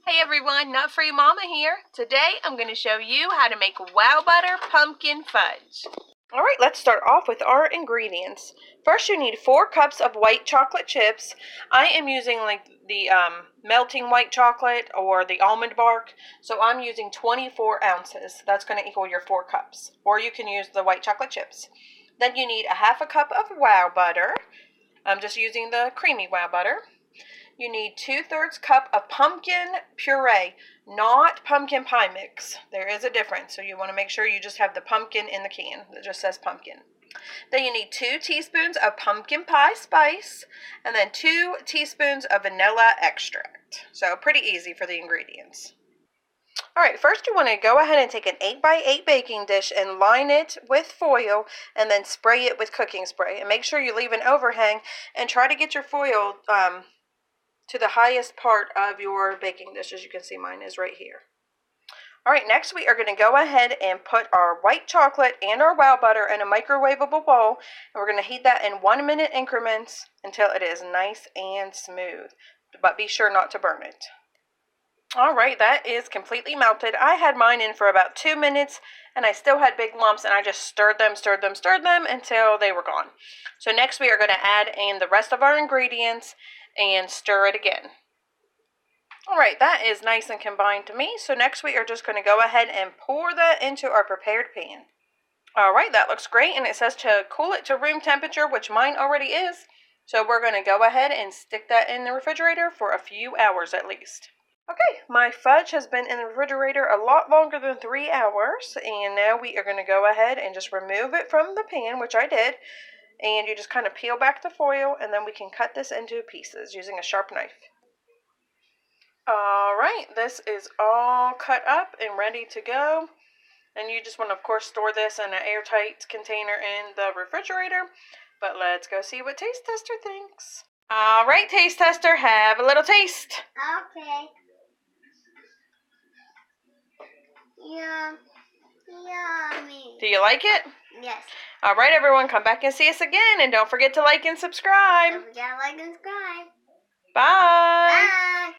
Hey everyone, Nut Free Mama here. Today I'm going to show you how to make Wowbutter pumpkin fudge. Alright, let's start off with our ingredients. First you need 4 cups of white chocolate chips. I am using like the melting white chocolate or the almond bark. So I'm using 24 ounces. That's going to equal your 4 cups. Or you can use the white chocolate chips. Then you need a half a cup of Wowbutter. I'm just using the creamy Wowbutter. You need 2/3 cup of pumpkin puree, not pumpkin pie mix. There is a difference, so you want to make sure you just have the pumpkin in the can that just says pumpkin. Then you need 2 teaspoons of pumpkin pie spice, and then 2 teaspoons of vanilla extract. So pretty easy for the ingredients. Alright, first you want to go ahead and take an 8x8 baking dish and line it with foil and then spray it with cooking spray. And make sure you leave an overhang and try to get your foil to the highest part of your baking dish. As you can see, mine is right here. Alright, next we are going to go ahead and put our white chocolate and our Wowbutter in a microwavable bowl. And we're going to heat that in 1-minute increments until it is nice and smooth. But be sure not to burn it. Alright, that is completely melted. I had mine in for about 2 minutes and I still had big lumps, and I just stirred them until they were gone. So next we are going to add in the rest of our ingredients and stir it again. Alright, that is nice and combined to me. So next we are just going to go ahead and pour that into our prepared pan. Alright, that looks great, and it says to cool it to room temperature, which mine already is. So we're going to go ahead and stick that in the refrigerator for a few hours at least. Okay, my fudge has been in the refrigerator a lot longer than 3 hours, and now we are going to go ahead and just remove it from the pan, which I did. And you just kind of peel back the foil, and then we can cut this into pieces using a sharp knife. Alright, this is all cut up and ready to go. And you just want to, of course, store this in an airtight container in the refrigerator. But let's go see what Taste Tester thinks. Alright, Taste Tester, have a little taste. Okay. Yummy. Do you like it? Yes. Alright, everyone, come back and see us again. And don't forget to like and subscribe. Don't forget to like and subscribe. Bye. Bye.